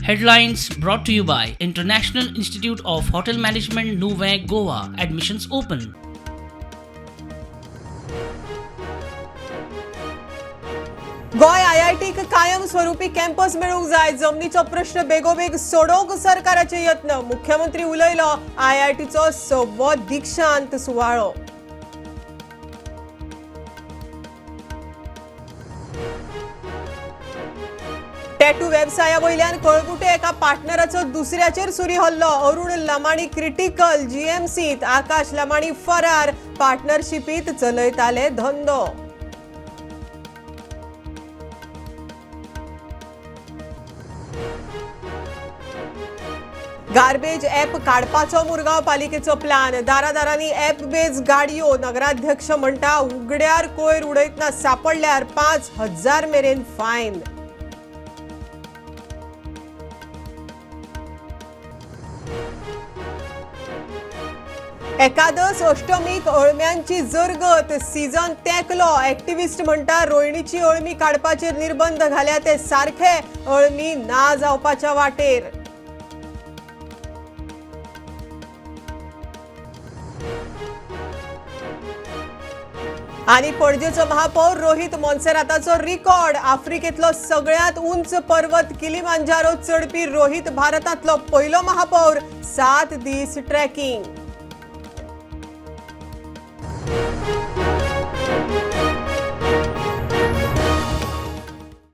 Headlines brought to you by International Institute of Hotel Management, Nuvei, Goa. Admissions open. गोय आयआयटीक कायम स्वरूपी campus मेळूंक जाय. जमनीचो प्रश्न बेगोबेग सोडोवंक सरकाराचे यत्न. मुख्यमंत्री उलयलो. आयआयटीचो 6वो दीक्षांत सुवाळो. टॅटू वेवसाया वयल्यान कळगुटे एका पार्टनराचो दुसऱ्याचेर सुरी हल्लो. अरुण लमाणी क्रिटिकल. जीएमसीत आकाश लमाणी फरार. पार्टनरशिपीत चलयताले धंदो. गार्बेज ॲप काडपाचो मुरगांव पालिकेचो प्लान. दारादारांनी ॲप बेज गाडयो. नगराध्यक्ष म्हणटा उगड्यार कोयर उडयतना सापडल्यार 5,000 मेरेन फायन. एकादश अष्टमीक अळम्यांची जरगत. सीझन तेंकलो. एक्टिव्हिस्ट म्हणटा रोहिणीची अळमी काडपाचेर निर्बंध घाल्या ते सारखे. अळमी ना जावपाच्या वाटेर. आणि पणजेचो महापौर रोहित मोन्सेराताचो रिकॉर्ड. आफ्रिकेतलो सगळ्यात उंच पर्वत किलिमांजारो चडपी रोहित भारतांतलो पयलो महापौर. 7 दीस ट्रॅकिंग.